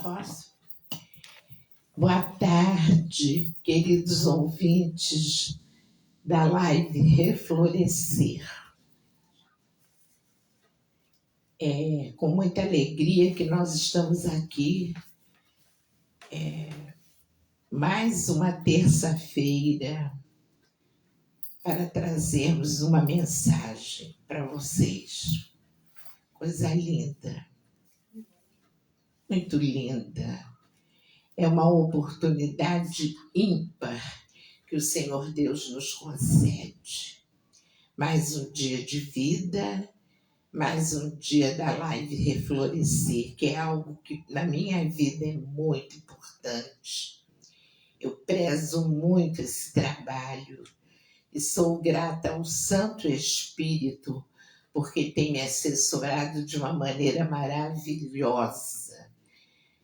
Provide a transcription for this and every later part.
Posso? Boa tarde, queridos ouvintes da live Reflorescer. É com muita alegria que nós estamos aqui, mais uma terça-feira, para trazermos uma mensagem para vocês. Coisa linda, muito linda. É uma oportunidade ímpar que o Senhor Deus nos concede. Mais um dia de vida, mais um dia da live Reflorescer, que é algo que na minha vida é muito importante. Eu prezo muito esse trabalho e sou grata ao Santo Espírito, porque tem me assessorado de uma maneira maravilhosa,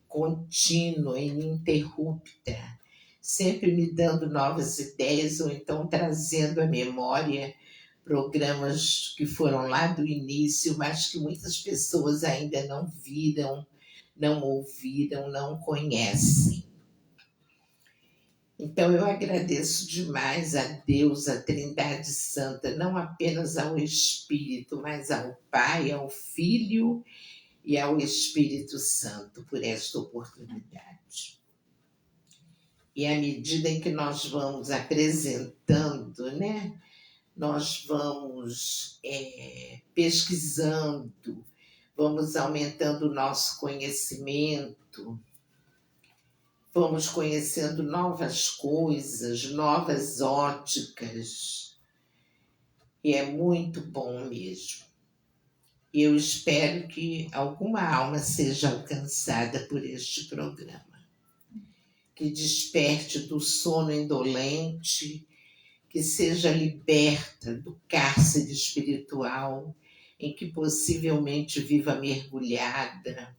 contínua, ininterrupta, sempre me dando novas ideias ou então trazendo à memória programas que foram lá do início, mas que muitas pessoas ainda não viram, não ouviram, não conhecem. Então eu agradeço demais a Deus, a Trindade Santa, não apenas ao Espírito, mas ao Pai, ao Filho e ao Espírito Santo por esta oportunidade. E à medida em que nós vamos apresentando, né, nós vamos pesquisando, vamos aumentando o nosso conhecimento, vamos conhecendo novas coisas, novas óticas, e é muito bom mesmo. E eu espero que alguma alma seja alcançada por este programa, que desperte do sono indolente, que seja liberta do cárcere espiritual em que possivelmente viva mergulhada,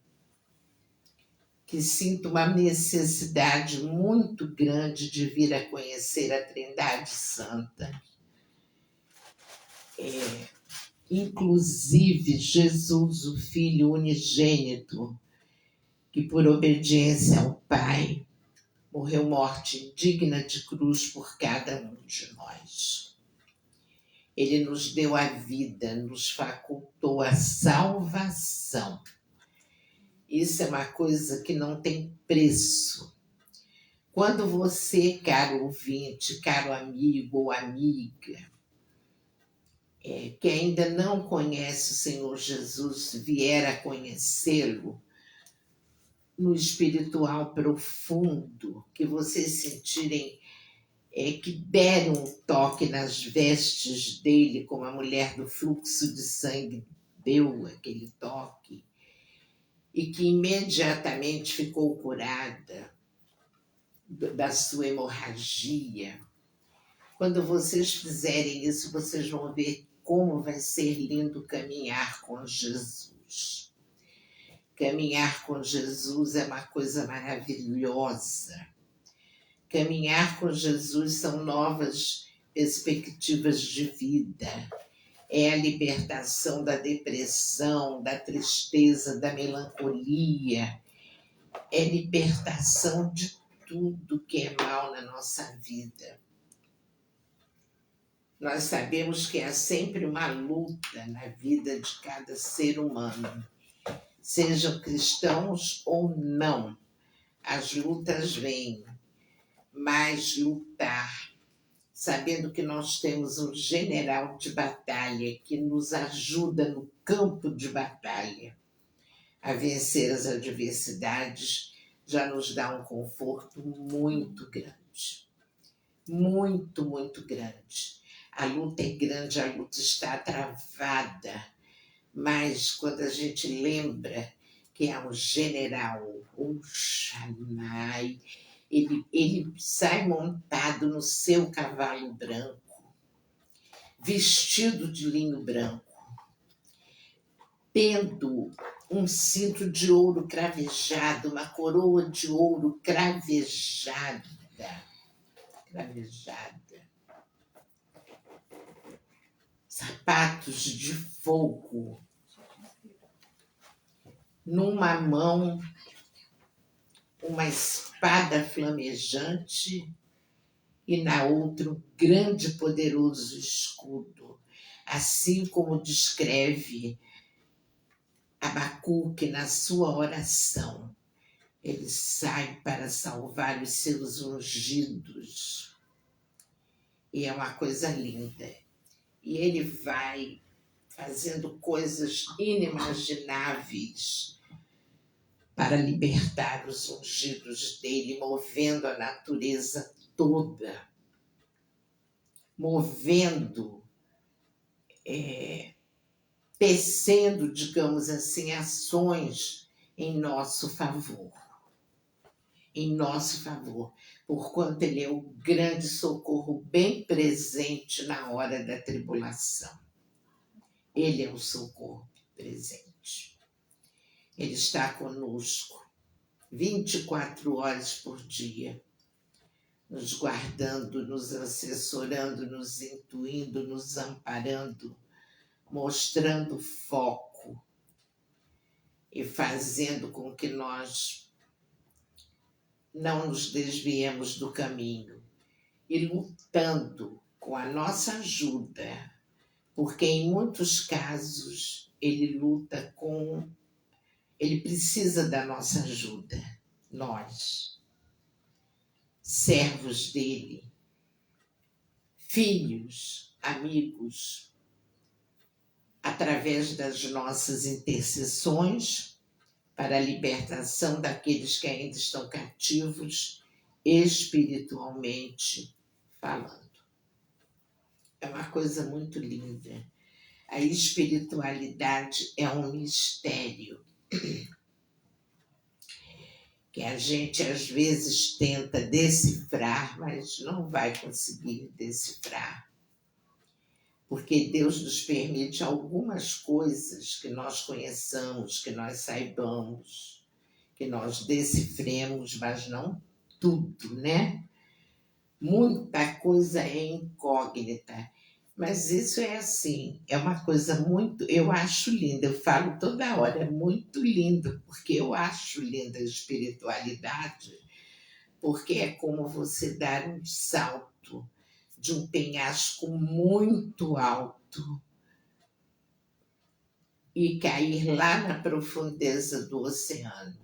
que sinta uma necessidade muito grande de vir a conhecer a Trindade Santa. Inclusive Jesus, o Filho unigênito, que por obediência ao Pai, morreu morte digna de cruz por cada um de nós. Ele nos deu a vida, nos facultou a salvação. Isso é uma coisa que não tem preço. Quando você, caro ouvinte, caro amigo ou amiga, que ainda não conhece o Senhor Jesus, vier a conhecê-lo no espiritual profundo, que vocês sentirem que deram um toque nas vestes dele, como a mulher do fluxo de sangue deu aquele toque, e que imediatamente ficou curada da sua hemorragia. Quando vocês fizerem isso, vocês vão ver como vai ser lindo caminhar com Jesus. Caminhar com Jesus é uma coisa maravilhosa. Caminhar com Jesus são novas perspectivas de vida. É a libertação da depressão, da tristeza, da melancolia. É libertação de tudo que é mal na nossa vida. Nós sabemos que há sempre uma luta na vida de cada ser humano. Sejam cristãos ou não, as lutas vêm. Mas lutar, sabendo que nós temos um general de batalha que nos ajuda no campo de batalha a vencer as adversidades, já nos dá um conforto muito grande. Muito, muito grande. A luta é grande, a luta está travada, mas quando a gente lembra que há um general, um Shammai, ele sai montado no seu cavalo branco, vestido de linho branco, tendo um cinto de ouro cravejado, uma coroa de ouro cravejada, sapatos de fogo, numa mão uma espada flamejante e na outra um grande e poderoso escudo, assim como descreve Abacuque na sua oração. Ele sai para salvar os seus ungidos. E é uma coisa linda. E ele vai fazendo coisas inimagináveis para libertar os ungidos dele, movendo a natureza toda, movendo, tecendo, digamos assim, ações em nosso favor. Em nosso favor, porquanto ele é o grande socorro bem presente na hora da tribulação. Ele é o socorro presente. Ele está conosco 24 horas por dia, nos guardando, nos assessorando, nos intuindo, nos amparando, mostrando foco e fazendo com que nós não nos desviemos do caminho e lutando com a nossa ajuda, porque em muitos casos ele precisa da nossa ajuda, nós, servos dele, filhos, amigos, através das nossas intercessões para a libertação daqueles que ainda estão cativos, espiritualmente falando. É uma coisa muito linda. A espiritualidade é um mistério que a gente às vezes tenta decifrar, mas não vai conseguir decifrar. Porque Deus nos permite algumas coisas que nós conheçamos, que nós saibamos, que nós decifremos, mas não tudo, né? Muita coisa é incógnita, mas isso é assim, é uma coisa muito, eu acho linda, eu falo toda hora, é muito lindo, porque eu acho linda a espiritualidade, porque é como você dar um salto de um penhasco muito alto e cair lá na profundeza do oceano.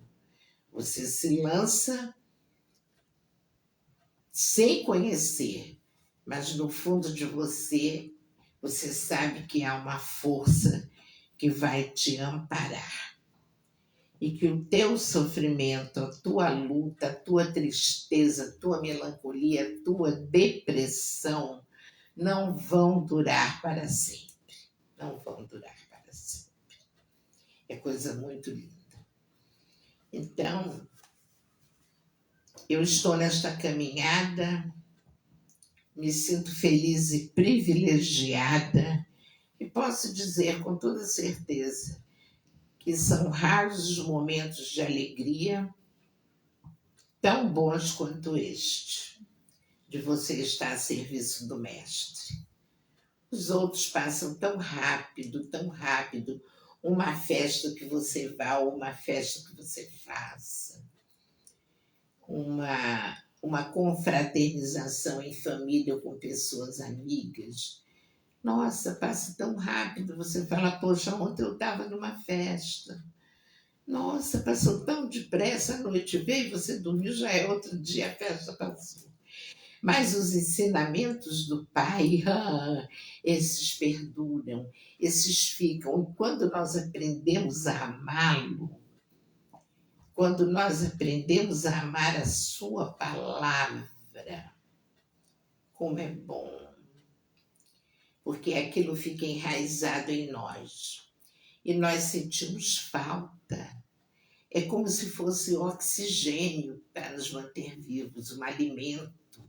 Você se lança sem conhecer, mas no fundo de você, você sabe que há uma força que vai te amparar. E que o teu sofrimento, a tua luta, a tua tristeza, a tua melancolia, a tua depressão não vão durar para sempre. Não vão durar para sempre. É coisa muito linda. Então, eu estou nesta caminhada, me sinto feliz e privilegiada, e posso dizer com toda certeza que são raros os momentos de alegria tão bons quanto este, de você estar a serviço do Mestre. Os outros passam tão rápido, uma festa que você vá ou uma festa que você faça, uma confraternização em família com pessoas amigas. Nossa, passa tão rápido, você fala, poxa, ontem eu estava numa festa. Nossa, passou tão depressa, a noite veio, você dormiu, já é outro dia, a festa passou. Mas os ensinamentos do Pai, esses perduram, esses ficam. E quando nós aprendemos a amá-lo, quando nós aprendemos a amar a sua palavra, como é bom, porque aquilo fica enraizado em nós. E nós sentimos falta. É como se fosse oxigênio para nos manter vivos, um alimento.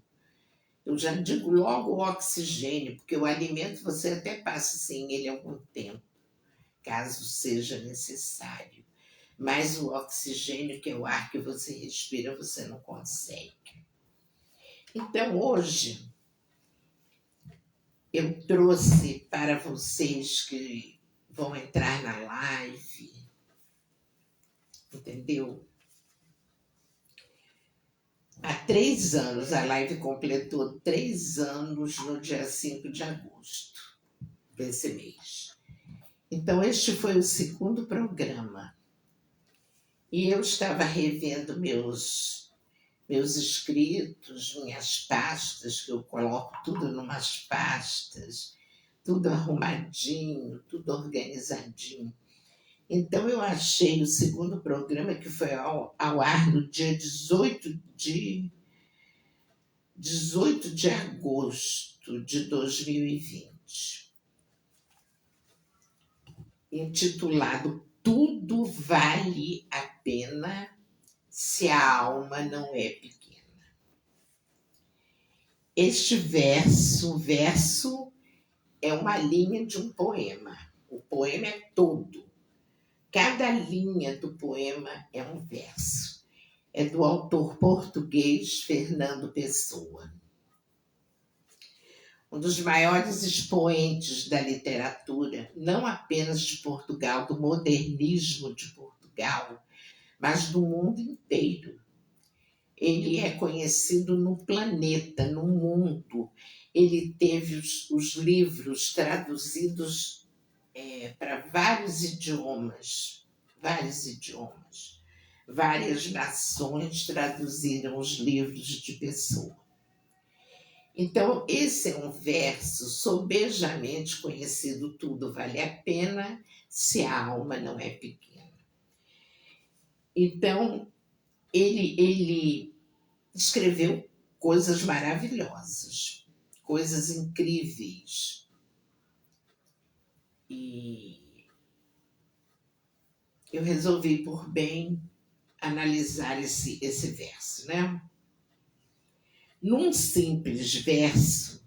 Eu já digo logo o oxigênio, porque o alimento você até passa sem ele algum tempo, caso seja necessário. Mas o oxigênio, que é o ar que você respira, você não consegue. Então, hoje, eu trouxe para vocês que vão entrar na live, entendeu? 3 anos, a live completou 3 anos no dia 5 de agosto desse mês. Então, este foi o segundo programa. E eu estava revendo meus escritos, minhas pastas, que eu coloco tudo numas pastas, tudo arrumadinho, tudo organizadinho. Então, eu achei o segundo programa, que foi ao ar no dia 18 de agosto de 2020, intitulado Tudo Vale a Pena se a Alma Não É Pequena. Este verso é uma linha de um poema. O poema é todo. Cada linha do poema é um verso. É do autor português Fernando Pessoa. Um dos maiores expoentes da literatura, não apenas de Portugal, do modernismo de Portugal, mas do mundo inteiro. Ele é conhecido no planeta, no mundo. Ele teve os livros traduzidos para vários idiomas. Várias nações traduziram os livros de Pessoa. Então, esse é um verso sobejamente conhecido: tudo vale a pena se a alma não é pequena. Então, ele escreveu coisas maravilhosas, coisas incríveis. E eu resolvi por bem analisar esse verso, né? Num simples verso,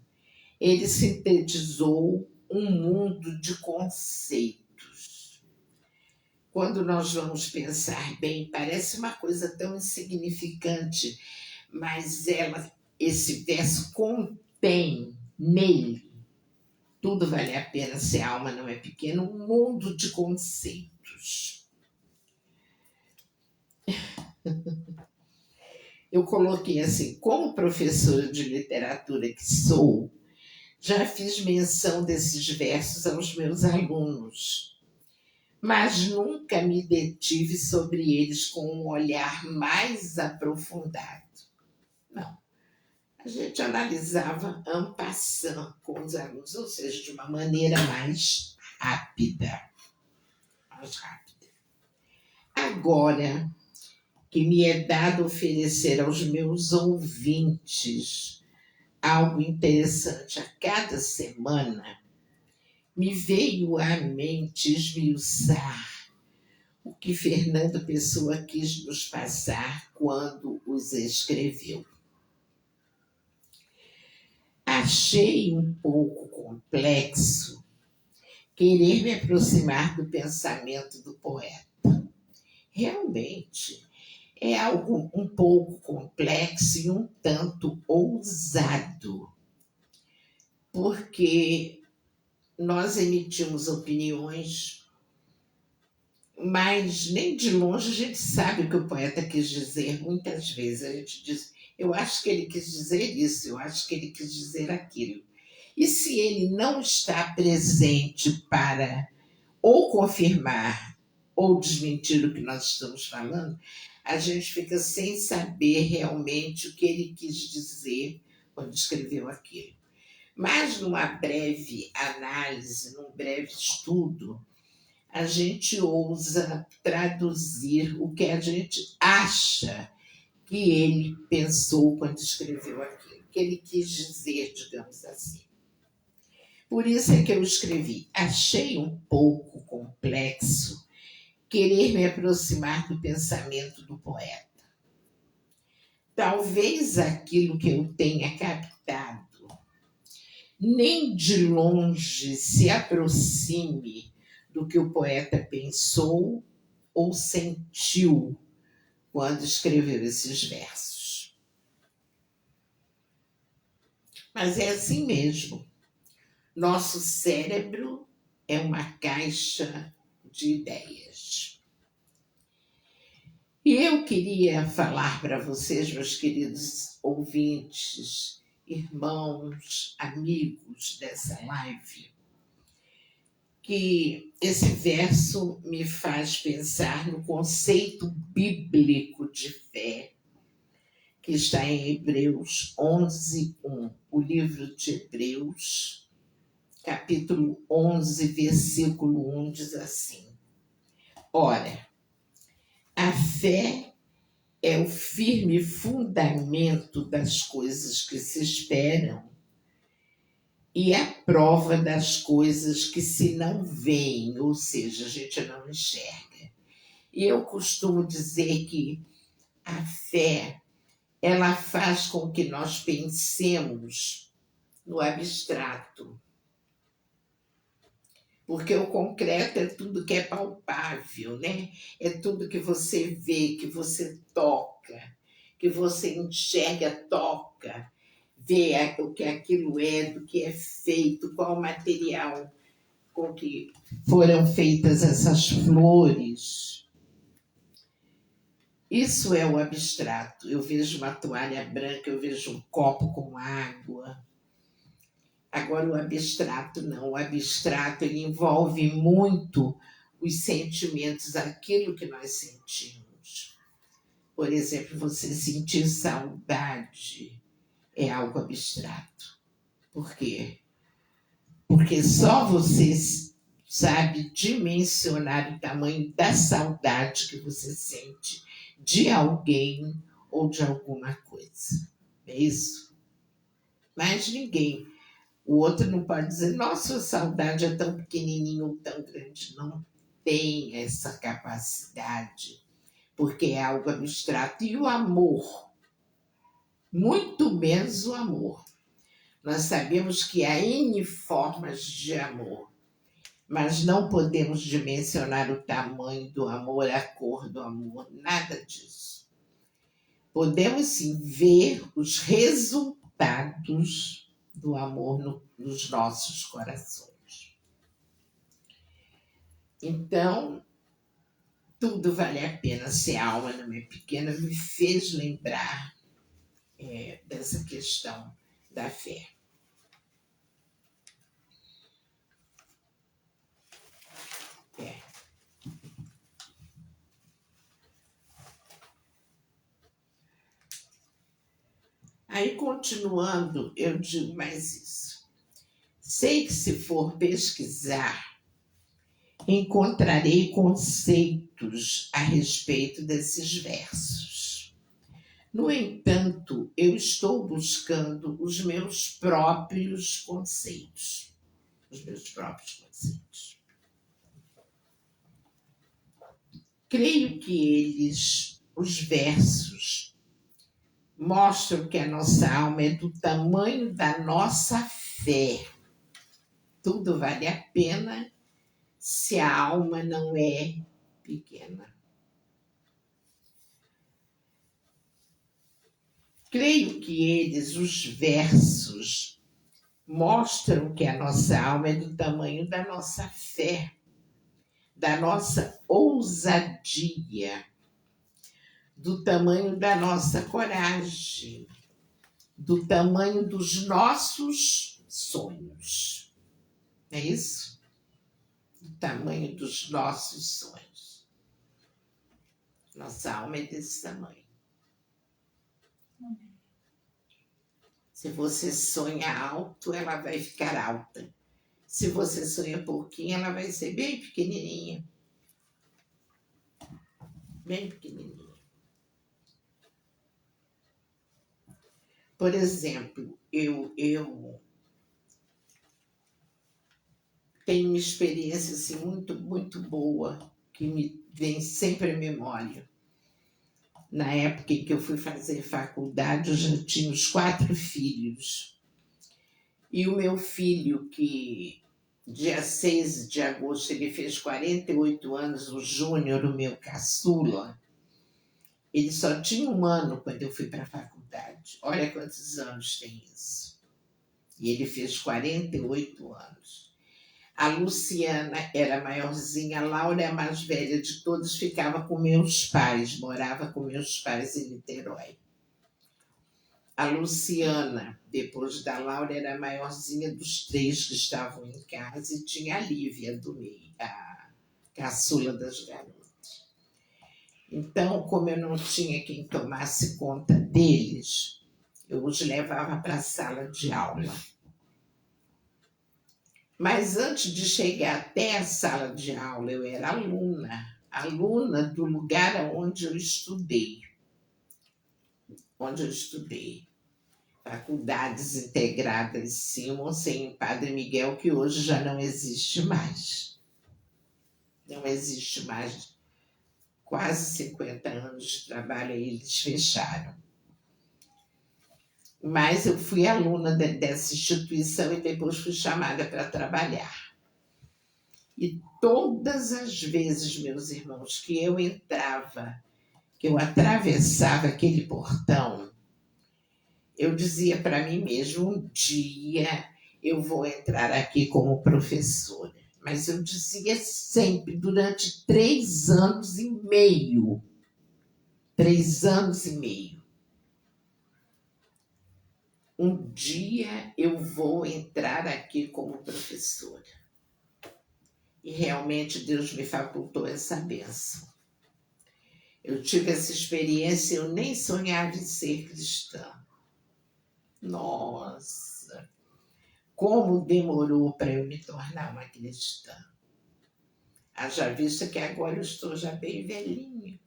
ele sintetizou um mundo de conceitos. Quando nós vamos pensar bem, parece uma coisa tão insignificante, mas esse verso contém nele, tudo vale a pena se a alma não é pequena, um mundo de conceitos. Eu coloquei assim: como professora de literatura que sou, já fiz menção desses versos aos meus alunos, mas nunca me detive sobre eles com um olhar mais aprofundado. Não. A gente analisava en passant com os alunos, ou seja, de uma maneira mais rápida. Agora que me é dado oferecer aos meus ouvintes algo interessante a cada semana, me veio à mente esmiuçar o que Fernando Pessoa quis nos passar quando os escreveu. Achei um pouco complexo querer me aproximar do pensamento do poeta. Realmente, é algo um pouco complexo e um tanto ousado, porque nós emitimos opiniões, mas nem de longe a gente sabe o que o poeta quis dizer. Muitas vezes a gente diz: eu acho que ele quis dizer isso, eu acho que ele quis dizer aquilo. E se ele não está presente para ou confirmar ou desmentir o que nós estamos falando, a gente fica sem saber realmente o que ele quis dizer quando escreveu aquilo. Mas numa breve análise, num breve estudo, a gente ousa traduzir o que a gente acha que ele pensou quando escreveu aquilo, que ele quis dizer, digamos assim. Por isso é que eu escrevi: achei um pouco complexo querer me aproximar do pensamento do poeta. Talvez aquilo que eu tenha captado nem de longe se aproxime do que o poeta pensou ou sentiu quando escreveu esses versos. Mas é assim mesmo. Nosso cérebro é uma caixa de ideias. E eu queria falar para vocês, meus queridos ouvintes, irmãos, amigos dessa live, que esse verso me faz pensar no conceito bíblico de fé, que está em Hebreus 11:1. O livro de Hebreus, capítulo 11, versículo 1, diz assim: Ora, a fé é o firme fundamento das coisas que se esperam e a prova das coisas que se não veem, ou seja, a gente não enxerga. E eu costumo dizer que a fé, ela faz com que nós pensemos no abstrato, porque o concreto é tudo que é palpável, né? É tudo que você vê, que você toca, que você enxerga, toca, vê o que aquilo é, do que é feito, qual o material com que foram feitas essas flores. Isso é o abstrato. Eu vejo uma toalha branca, eu vejo um copo com água. Agora, o abstrato não. O abstrato ele envolve muito os sentimentos, aquilo que nós sentimos. Por exemplo, você sentir saudade é algo abstrato. Por quê? Porque só você sabe dimensionar o tamanho da saudade que você sente de alguém ou de alguma coisa. É isso? Mas ninguém. O outro não pode dizer, nossa, a saudade é tão pequenininha ou tão grande. Não tem essa capacidade, porque é algo abstrato. E o amor, muito menos o amor. Nós sabemos que há N formas de amor, mas não podemos dimensionar o tamanho do amor, a cor do amor, nada disso. Podemos sim ver os resultados do amor nos nossos corações. Então, tudo vale a pena. Se a alma não é pequena, me fez lembrar dessa questão da fé. Aí, continuando, eu digo mais isso. Sei que se for pesquisar, encontrarei conceitos a respeito desses versos. No entanto, eu estou buscando os meus próprios conceitos. Creio que os versos, mostram que a nossa alma é do tamanho da nossa fé. Tudo vale a pena se a alma não é pequena. Creio que os versos, mostram que a nossa alma é do tamanho da nossa fé, da nossa ousadia, do tamanho da nossa coragem, do tamanho dos nossos sonhos. É isso? Do tamanho dos nossos sonhos. Nossa alma é desse tamanho. Se você sonha alto, ela vai ficar alta. Se você sonha pouquinho, ela vai ser bem pequenininha. Bem pequenininha. Por exemplo, eu tenho uma experiência assim, muito, muito boa, que me vem sempre à memória. Na época em que eu fui fazer faculdade, eu já tinha os 4 filhos. E o meu filho, que dia 6 de agosto ele fez 48 anos, o Júnior, o meu caçula, ele só tinha 1 ano quando eu fui para a faculdade. Olha quantos anos tem isso. E ele fez 48 anos. A Luciana era a maiorzinha, a Laura é a mais velha de todos, ficava com meus pais, morava com meus pais em Niterói. A Luciana, depois da Laura, era a maiorzinha dos três que estavam em casa, e tinha a Lívia do meio, a caçula das garotas. Então, como eu não tinha quem tomasse conta deles, eu os levava para a sala de aula. Mas antes de chegar até a sala de aula, eu era aluna do lugar onde eu estudei. Faculdades Integradas Simons em Padre Miguel, que hoje já não existe mais. Não existe mais. Quase 50 anos de trabalho, aí eles fecharam. Mas eu fui aluna dessa instituição e depois fui chamada para trabalhar. E todas as vezes, meus irmãos, que eu entrava, que eu atravessava aquele portão, eu dizia para mim mesma, um dia eu vou entrar aqui como professora. Mas eu dizia sempre, durante 3 anos e meio. 3 anos e meio. Um dia eu vou entrar aqui como professora. E realmente Deus me facultou essa bênção. Eu tive essa experiência, eu nem sonhava em ser cristã. Nossa, como demorou para eu me tornar uma cristã. Haja vista que agora eu estou já bem velhinha.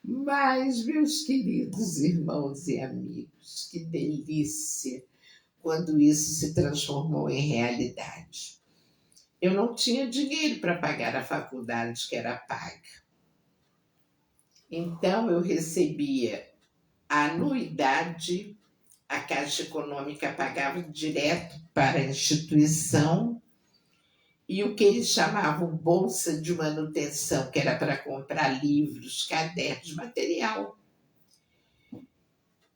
Mas, meus queridos irmãos e amigos, que delícia quando isso se transformou em realidade. Eu não tinha dinheiro para pagar a faculdade que era paga. Então, eu recebia a anuidade, a Caixa Econômica pagava direto para a instituição, e o que eles chamavam bolsa de manutenção, que era para comprar livros, cadernos, material.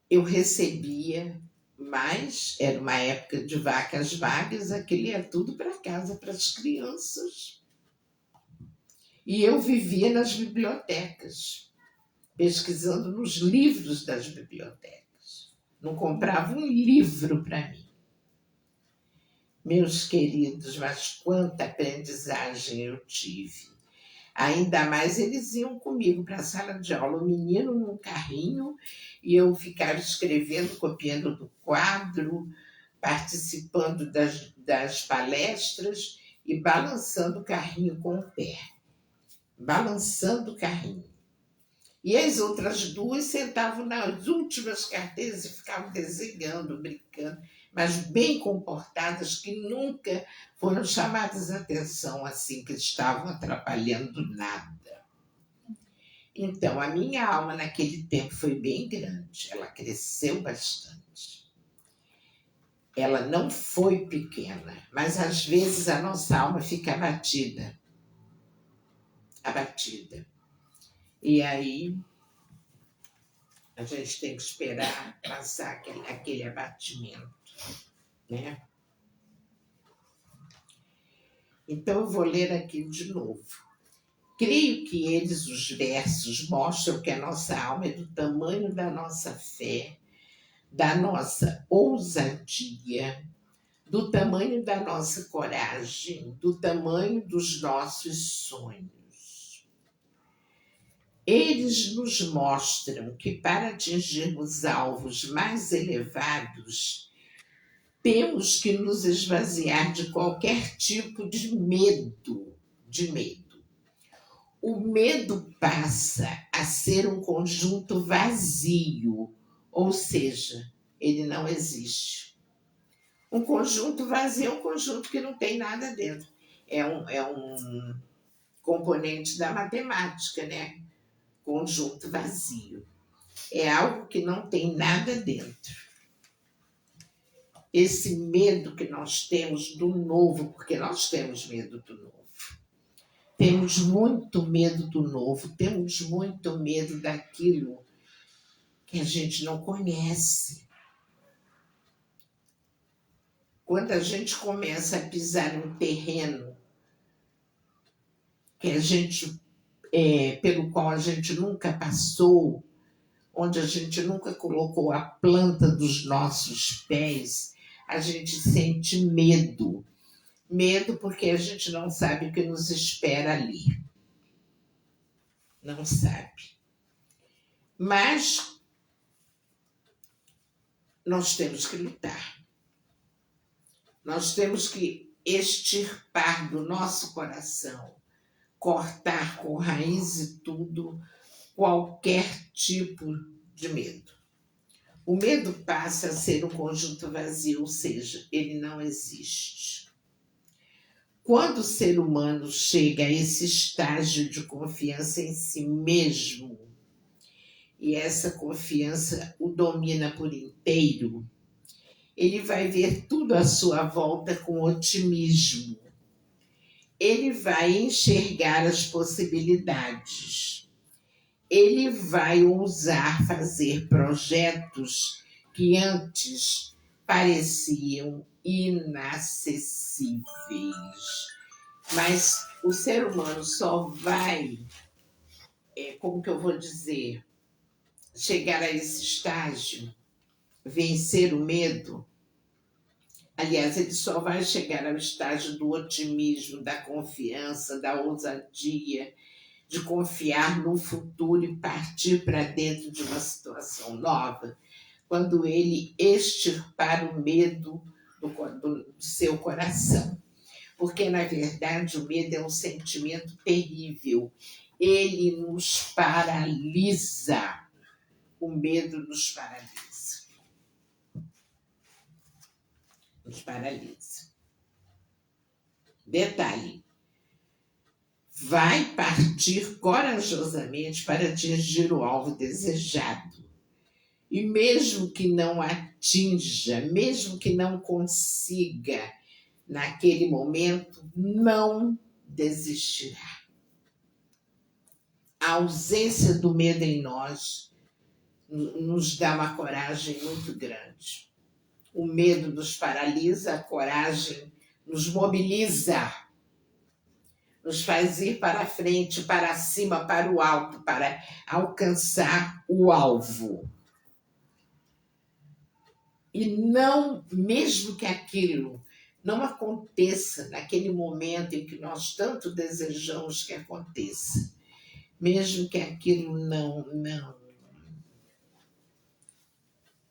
Eu recebia, mas era uma época de vacas magras, aquilo ia tudo para casa, para as crianças. E eu vivia nas bibliotecas, pesquisando nos livros das bibliotecas. Não comprava um livro para mim. Meus queridos, mas quanta aprendizagem eu tive. Ainda mais eles iam comigo para a sala de aula, o menino num carrinho, e eu ficava escrevendo, copiando do quadro, participando das palestras e balançando o carrinho com o pé. Balançando o carrinho. E as outras duas sentavam nas últimas carteiras e ficavam desenhando, brincando, mas bem comportadas, que nunca foram chamadas a atenção assim, que estavam atrapalhando nada. Então, a minha alma naquele tempo foi bem grande, ela cresceu bastante. Ela não foi pequena, mas às vezes a nossa alma fica abatida. E aí a gente tem que esperar passar aquele abatimento, né? Então eu vou ler aqui de novo. Creio que eles, os versos, mostram que a nossa alma é do tamanho da nossa fé, da nossa ousadia, do tamanho da nossa coragem, do tamanho dos nossos sonhos. Eles nos mostram que para atingirmos alvos mais elevados, temos que nos esvaziar de qualquer tipo de medo. O medo passa a ser um conjunto vazio, ou seja, ele não existe. Um conjunto vazio é um conjunto que não tem nada dentro. É um componente da matemática, né? Conjunto vazio. É algo que não tem nada dentro. Esse medo que nós temos do novo, porque nós temos medo do novo. Temos muito medo do novo, temos muito medo daquilo que a gente não conhece. quando a gente começa a pisar num terreno que a gente, pelo qual a gente nunca passou, onde a gente nunca colocou a planta dos nossos pés, a gente sente medo. Medo porque a gente não sabe o que nos espera ali. Não sabe. Mas nós temos que lutar. Nós temos que extirpar do nosso coração, cortar com raiz e tudo, qualquer tipo de medo. O medo passa a ser um conjunto vazio, ou seja, ele não existe. Quando o ser humano chega a esse estágio de confiança em si mesmo, e essa confiança o domina por inteiro, ele vai ver tudo à sua volta com otimismo. Ele vai enxergar as possibilidades. Ele vai ousar fazer projetos que antes pareciam inacessíveis. Mas o ser humano só vai, como que eu vou dizer, chegar a esse estágio, vencer o medo. Aliás, ele só vai chegar ao estágio do otimismo, da confiança, da ousadia, de confiar no futuro e partir para dentro de uma situação nova, quando ele extirpar o medo do seu coração. Porque, na verdade, o medo é um sentimento terrível. Ele nos paralisa. O medo nos paralisa. Nos paralisa. Detalhe. Vai partir corajosamente para atingir o alvo desejado. E mesmo que não atinja, mesmo que não consiga, naquele momento, não desistirá. A ausência do medo em nós nos dá uma coragem muito grande. O medo nos paralisa, a coragem nos mobiliza, nos faz ir para frente, para cima, para o alto, para alcançar o alvo. E não, mesmo que aquilo não aconteça naquele momento em que nós tanto desejamos que aconteça, mesmo que aquilo não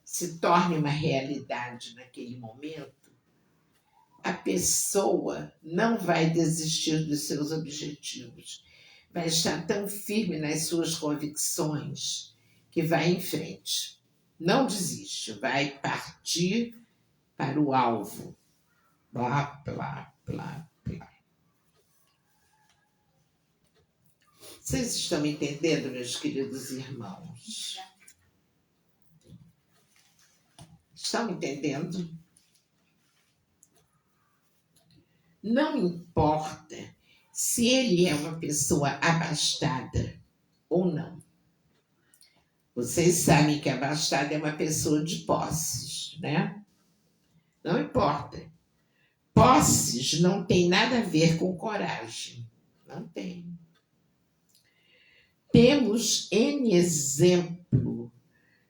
se torne uma realidade naquele momento, a pessoa não vai desistir dos seus objetivos, vai estar tão firme nas suas convicções que vai em frente. Não desiste, vai partir para o alvo. Blá, blá, blá, blá. Vocês estão entendendo, meus queridos irmãos? Estão entendendo? Não importa se ele é uma pessoa abastada ou não. Vocês sabem que abastada é uma pessoa de posses, né? Não importa. Posses não tem nada a ver com coragem. Não tem. Temos N exemplo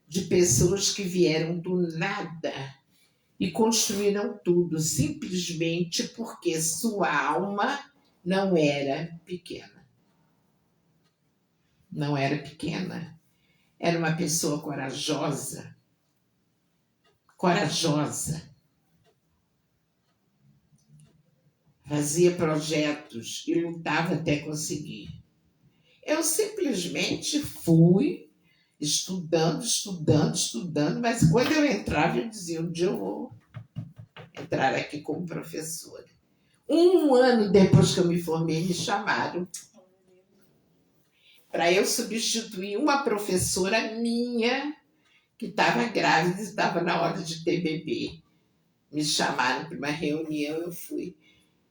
de pessoas que vieram do nada e construíram tudo simplesmente porque sua alma não era pequena. Não era pequena. Era uma pessoa corajosa. Corajosa. Fazia projetos e lutava até conseguir. Eu simplesmente fui estudando, mas quando eu entrava, eu dizia, um dia eu vou entrar aqui como professora. 1 ano depois que eu me formei, me chamaram para eu substituir uma professora minha que estava grávida e estava na hora de ter bebê. Me chamaram para uma reunião, eu fui.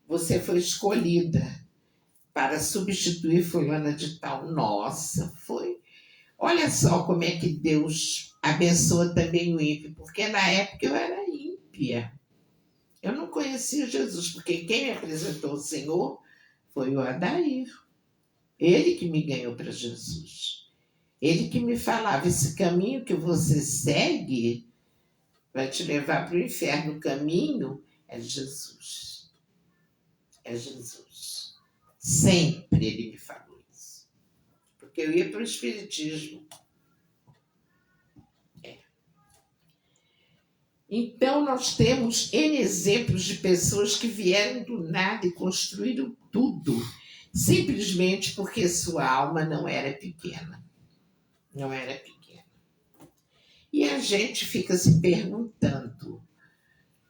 Você foi escolhida para substituir fulana de tal. Nossa, foi. Olha só como é que Deus abençoa também o ímpio, porque na época eu era ímpia. Eu não conhecia Jesus, porque quem me apresentou o Senhor foi o Adair. Ele que me ganhou para Jesus. Ele que me falava, esse caminho que você segue vai te levar para o inferno. O caminho é Jesus. É Jesus. Sempre ele me falou isso. Porque eu ia para o Espiritismo. Então, nós temos N exemplos de pessoas que vieram do nada e construíram tudo, simplesmente porque sua alma não era pequena. Não era pequena. E a gente fica se perguntando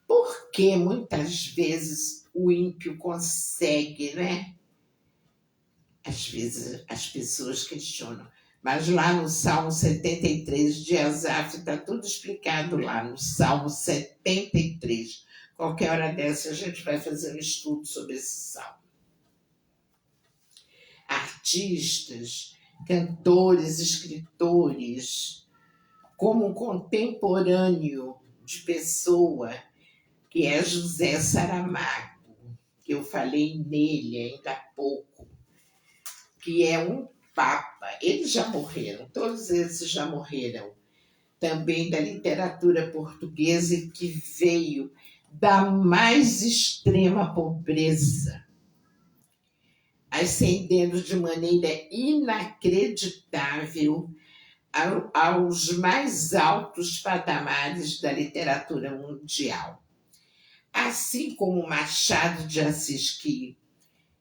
por que muitas vezes o ímpio consegue, né? Às vezes as pessoas questionam. Mas lá no Salmo 73 de Asaf está tudo explicado lá no Salmo 73. Qualquer hora dessa a gente vai fazer um estudo sobre esse salmo. Artistas, cantores, escritores, como um contemporâneo de pessoa, que é José Saramago, que eu falei nele ainda há pouco, que é um papa. Eles já morreram, todos esses já morreram. Também da literatura portuguesa, que veio da mais extrema pobreza, ascendendo de maneira inacreditável aos mais altos patamares da literatura mundial. Assim como Machado de Assis, que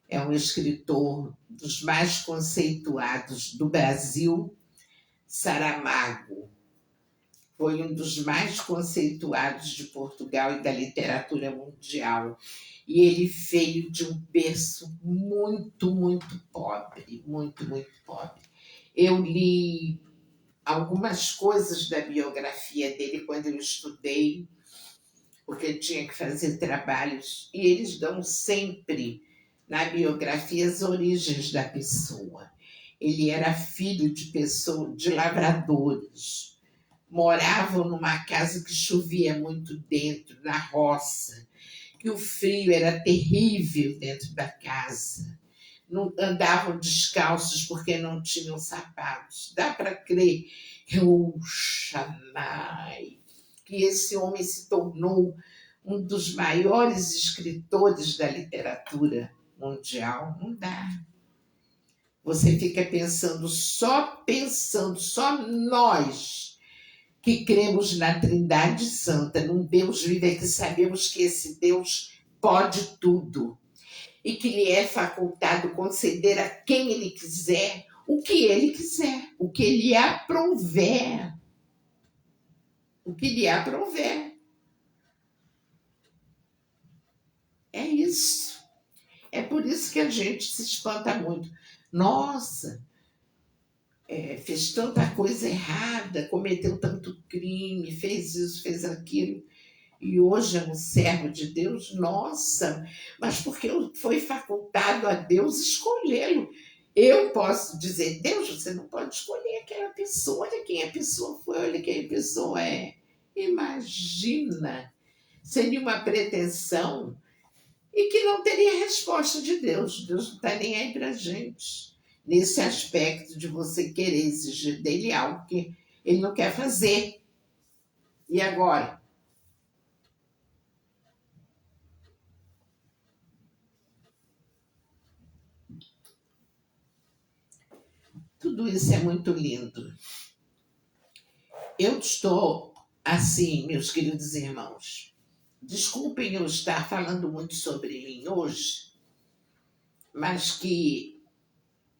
é um escritor dos mais conceituados do Brasil, Saramago foi um dos mais conceituados de Portugal e da literatura mundial. E ele veio de um berço muito, muito pobre, muito, muito pobre. Eu li algumas coisas da biografia dele quando eu estudei, porque eu tinha que fazer trabalhos, e eles dão sempre na biografia as origens da pessoa. Ele era filho de lavradores, moravam numa casa que chovia muito dentro, na roça, que o frio era terrível dentro da casa. Não andavam descalços porque não tinham sapatos. Dá para crer, Xanai, que esse homem se tornou um dos maiores escritores da literatura mundial? Não dá. Você fica pensando, só nós que cremos na Trindade Santa, num Deus vivo, é que sabemos que esse Deus pode tudo e que lhe é facultado conceder a quem ele quiser o que ele quiser, o que lhe aprouver. O que lhe aprouver. É isso. É por isso que a gente se espanta muito. Nossa, fez tanta coisa errada, cometeu tanto crime, fez isso, fez aquilo, e hoje é um servo de Deus. Nossa, mas porque foi facultado a Deus escolhê-lo. Eu posso dizer, Deus, você não pode escolher aquela pessoa, olha quem a pessoa foi, olha quem a pessoa é. Imagina, seria uma pretensão e que não teria resposta de Deus. Deus não está nem aí para a gente, nesse aspecto de você querer exigir dele algo que ele não quer fazer. E agora? Tudo isso é muito lindo. Eu estou assim, meus queridos irmãos. Desculpem eu estar falando muito sobre mim hoje, mas que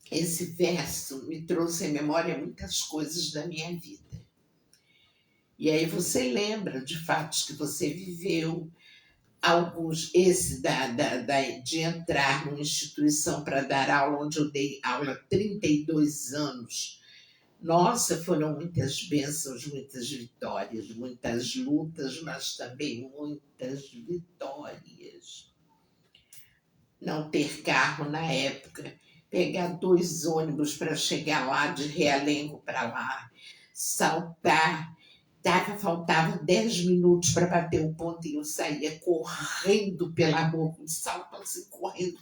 esse verso me trouxe à memória muitas coisas da minha vida. E aí você lembra de fatos que você viveu, alguns, esse de entrar numa instituição para dar aula, onde eu dei aula há 32 anos. Nossa, foram muitas bênçãos, muitas vitórias, muitas lutas, mas também muitas vitórias. Não ter carro na época, pegar 2 ônibus para chegar lá, de Realengo para lá, saltar Faltavam 10 minutos para bater o ponto e eu saía correndo pela rua, com salto assim, correndo,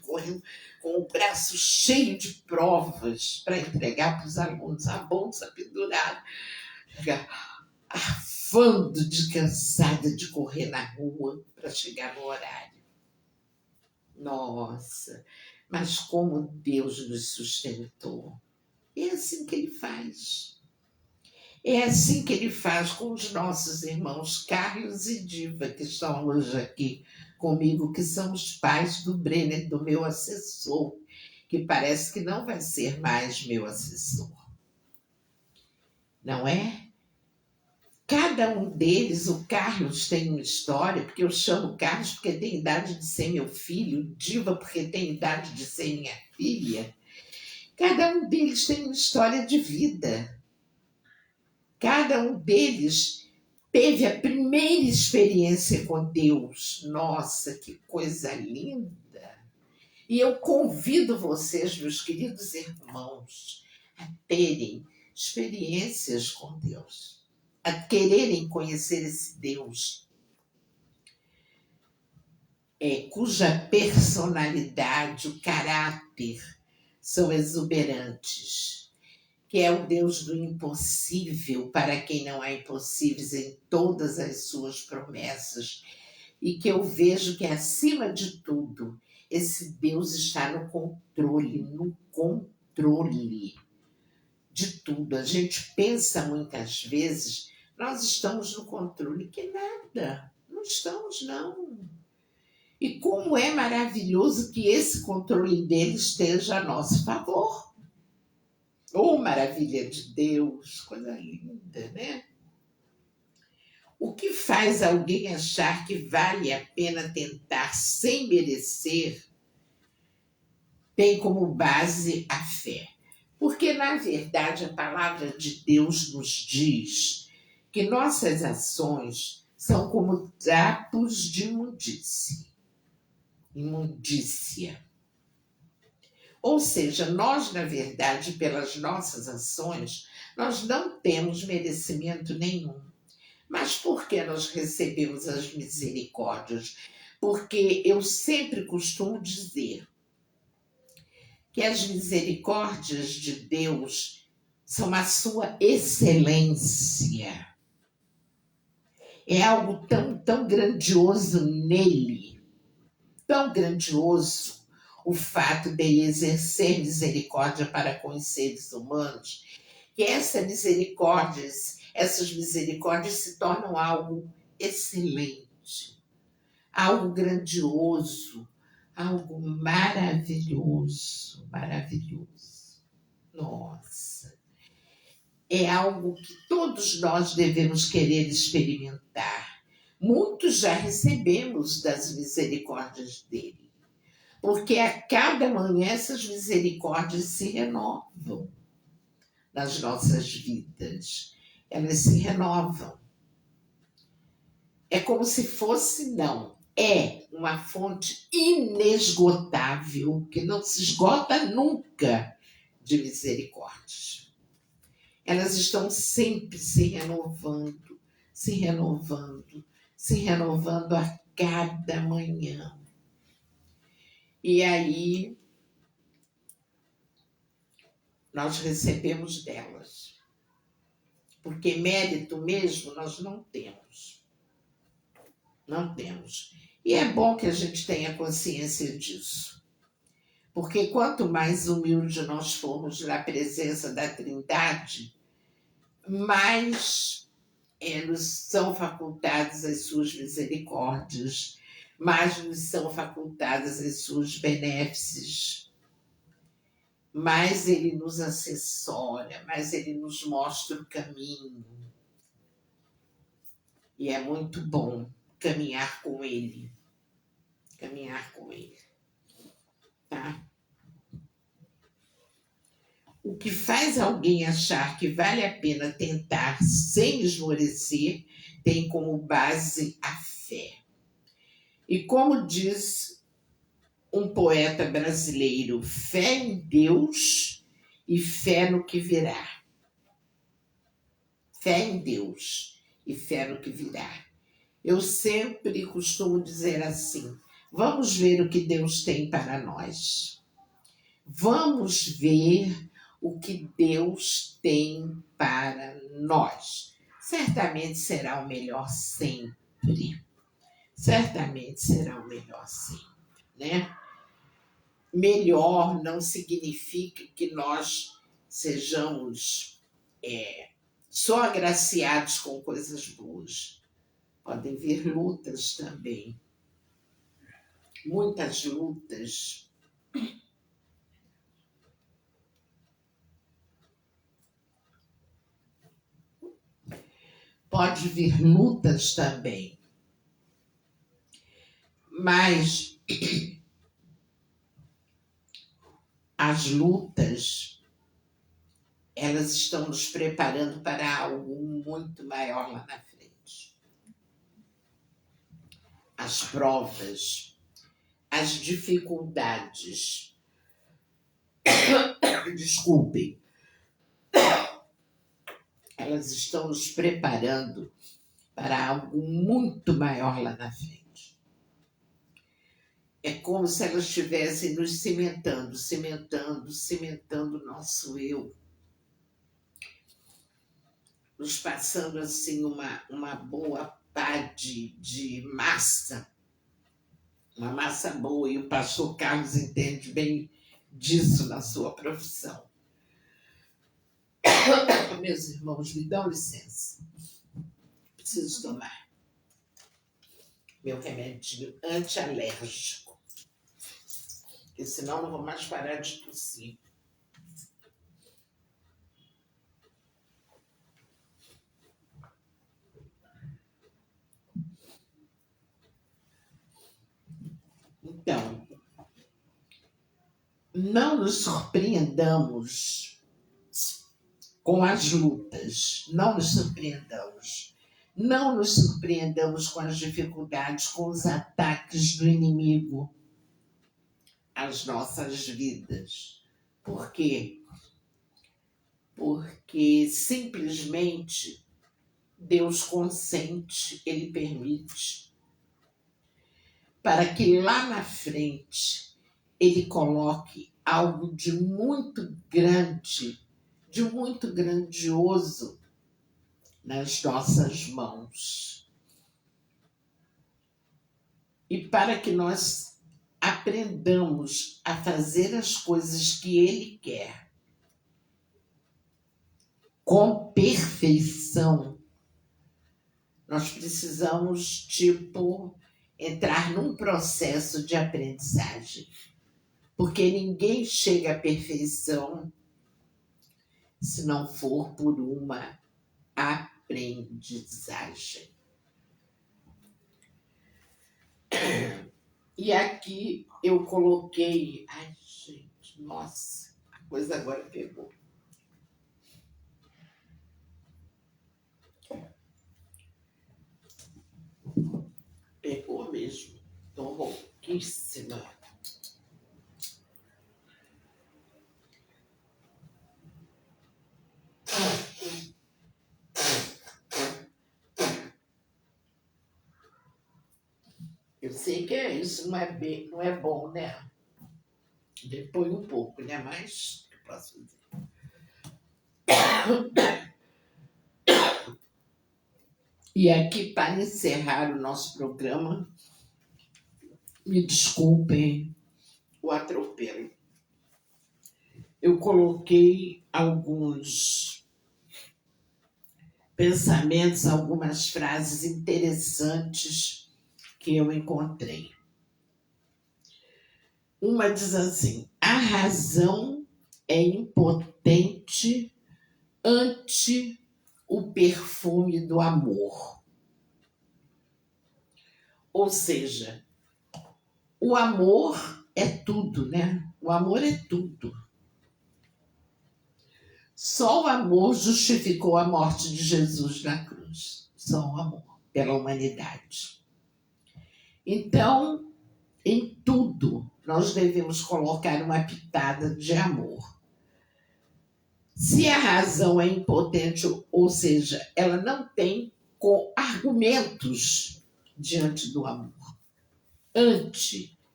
com o braço cheio de provas para entregar para os alunos, a bolsa pendurada, arfando de cansada de correr na rua para chegar no horário. Nossa, mas como Deus nos sustentou. É assim que Ele faz. É assim que Ele faz com os nossos irmãos Carlos e Diva, que estão hoje aqui comigo, que são os pais do Brenner, do meu assessor, que parece que não vai ser mais meu assessor. Não é? Cada um deles, o Carlos tem uma história, porque eu chamo Carlos porque tem idade de ser meu filho, Diva porque tem idade de ser minha filha. Cada um deles tem uma história de vida. Cada um deles teve a primeira experiência com Deus. Nossa, que coisa linda! E eu convido vocês, meus queridos irmãos, a terem experiências com Deus, a quererem conhecer esse Deus, cuja personalidade, o caráter são exuberantes, que é o Deus do impossível, para quem não há impossíveis em todas as suas promessas, e que eu vejo que, acima de tudo, esse Deus está no controle de tudo. A gente pensa muitas vezes, nós estamos no controle, que nada, não estamos não. E como é maravilhoso que esse controle dele esteja a nosso favor. Oh, maravilha de Deus, coisa linda, né? O que faz alguém achar que vale a pena tentar sem merecer tem como base a fé. Porque, na verdade, a palavra de Deus nos diz que nossas ações são como trapos de imundícia. Ou seja, nós, na verdade, pelas nossas ações, nós não temos merecimento nenhum. Mas por que nós recebemos as misericórdias? Porque eu sempre costumo dizer que as misericórdias de Deus são a sua excelência. É algo tão grandioso nele, tão grandioso, o fato dele exercer misericórdia para com os seres humanos, que essas misericórdias se tornam algo excelente, algo grandioso, algo maravilhoso. Nossa, é algo que todos nós devemos querer experimentar. Muitos já recebemos das misericórdias dele, porque a cada manhã essas misericórdias se renovam nas nossas vidas. Elas se renovam. É como se fosse, é uma fonte inesgotável, que não se esgota nunca, de misericórdias. Elas estão sempre se renovando a cada manhã. E aí, nós recebemos delas. Porque mérito mesmo nós não temos. Não temos. E é bom que a gente tenha consciência disso. Porque quanto mais humilde nós formos na presença da Trindade, mais nos são facultadas as suas misericórdias, mais nos são facultadas as suas benéfices, mais ele nos assessora, mais ele nos mostra o caminho. E é muito bom caminhar com ele. Tá? O que faz alguém achar que vale a pena tentar sem esmorecer tem como base a fé. E como diz um poeta brasileiro, fé em Deus e fé no que virá. Fé em Deus e fé no que virá. Eu sempre costumo dizer assim: vamos ver o que Deus tem para nós. Vamos ver o que Deus tem para nós. Certamente será o melhor sempre. Certamente será o melhor sempre, né? Melhor não significa que nós sejamos só agraciados com coisas boas. Podem vir lutas também. Muitas lutas. Pode vir lutas também. Mas as lutas, elas estão nos preparando para algo muito maior lá na frente. As provas, as dificuldades, desculpem, elas estão nos preparando para algo muito maior lá na frente. É como se elas estivessem nos cimentando o nosso eu. Nos passando assim uma boa pá de massa, uma massa boa, e o pastor Carlos entende bem disso na sua profissão. Meus irmãos, me dão licença. Preciso tomar meu remedinho antialérgico, porque senão não vou mais parar de tossir. Então, não nos surpreendamos com as lutas, não nos surpreendamos. Não nos surpreendamos com as dificuldades, com os ataques do inimigo às nossas vidas. Por quê? Porque simplesmente Deus consente, Ele permite, para que lá na frente Ele coloque algo de muito grande, de muito grandioso nas nossas mãos. E para que nós aprendamos a fazer as coisas que Ele quer com perfeição, nós precisamos, entrar num processo de aprendizagem. Porque ninguém chega à perfeição se não for por uma aprendizagem. E aqui eu coloquei... Ai, gente, nossa, a coisa agora pegou. Pegou mesmo. Tô rouquíssima. Eu sei que isso não é bom, né? Depois um pouco, né? Mas o que eu posso dizer? E aqui, para encerrar o nosso programa, me desculpem o atropelo. Eu coloquei alguns pensamentos, algumas frases interessantes que eu encontrei. Uma diz assim: a razão é impotente ante o perfume do amor. Ou seja, o amor é tudo, né? O amor é tudo. Só o amor justificou a morte de Jesus na cruz. Só o amor pela humanidade. Então, em tudo, nós devemos colocar uma pitada de amor. Se a razão é impotente, ou seja, ela não tem com argumentos diante do amor,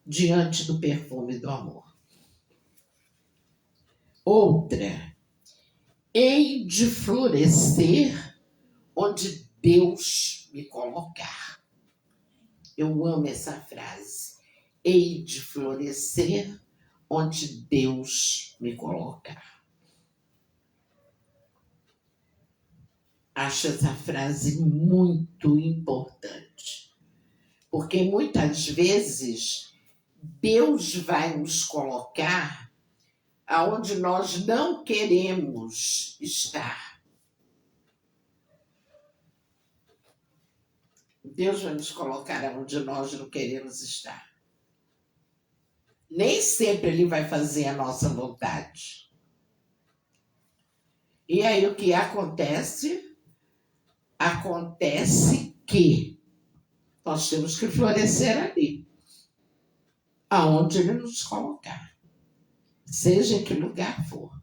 diante do perfume do amor. Outra, hei de florescer onde Deus me colocar. Eu amo essa frase. Hei de florescer onde Deus me colocar. Acho essa frase muito importante, porque muitas vezes Deus vai nos colocar aonde nós não queremos estar. Deus vai nos colocar aonde nós não queremos estar. Nem sempre Ele vai fazer a nossa vontade. E aí o que acontece? Acontece que nós temos que florescer ali, aonde Ele nos colocar, seja em que lugar for.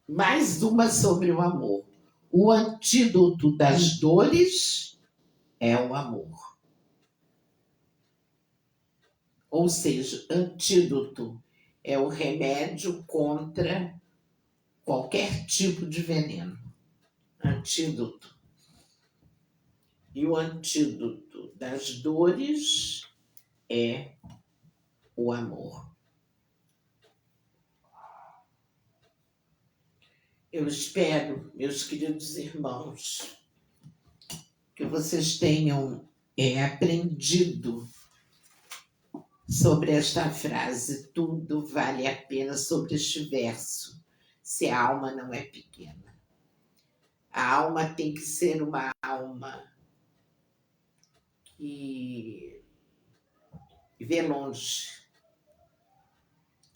Mais uma sobre o amor. O antídoto das dores é o amor. Ou seja, antídoto é o remédio contra qualquer tipo de veneno. Antídoto. E o antídoto das dores é o amor. Eu espero, meus queridos irmãos, que vocês tenham aprendido sobre esta frase, tudo vale a pena, sobre este verso, se a alma não é pequena. A alma tem que ser uma alma que vê longe.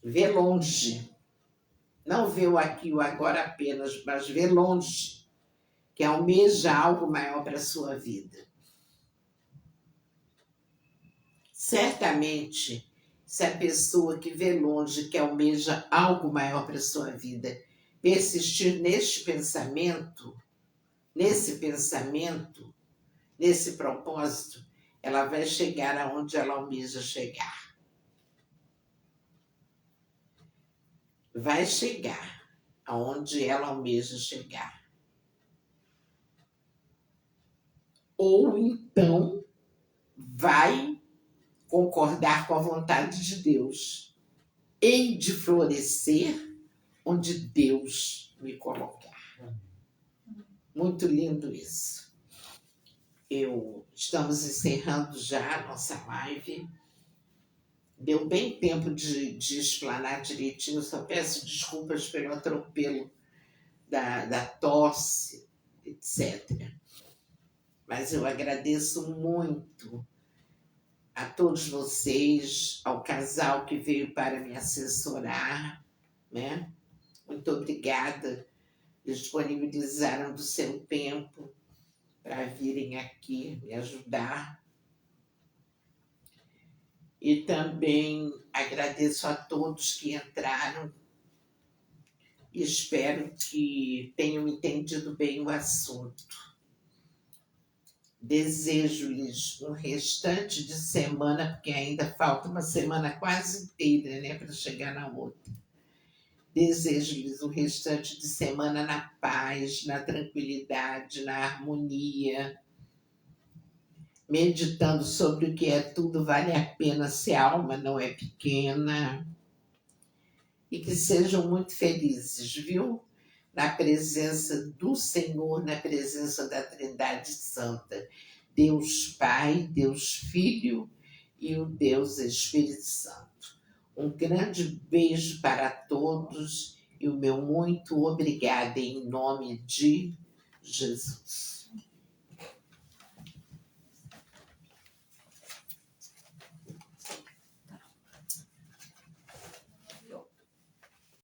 Vê longe. Não vê o aqui e o agora apenas, mas vê longe, que almeja algo maior para a sua vida. Certamente, se a pessoa que vê longe, que almeja algo maior para a sua vida, persistir nesse pensamento, nesse propósito, ela vai chegar aonde ela almeja chegar. Vai chegar aonde ela almeja chegar. Ou então vai concordar com a vontade de Deus. Hei de florescer onde Deus me colocar. Muito lindo isso. Estamos encerrando já a nossa live. Deu bem tempo de explanar direitinho, só peço desculpas pelo atropelo da tosse, etc. Mas eu agradeço muito a todos vocês, ao casal que veio para me assessorar, né? Muito obrigada, disponibilizaram do seu tempo para virem aqui me ajudar. E também agradeço a todos que entraram e espero que tenham entendido bem o assunto. Desejo-lhes um restante de semana, porque ainda falta uma semana quase inteira, né, para chegar na outra. Desejo-lhes um restante de semana na paz, na tranquilidade, na harmonia, meditando sobre o que é tudo vale a pena se a alma não é pequena. E que sejam muito felizes, viu? Na presença do Senhor, na presença da Trindade Santa. Deus Pai, Deus Filho e o Deus Espírito Santo. Um grande beijo para todos e o meu muito obrigada em nome de Jesus.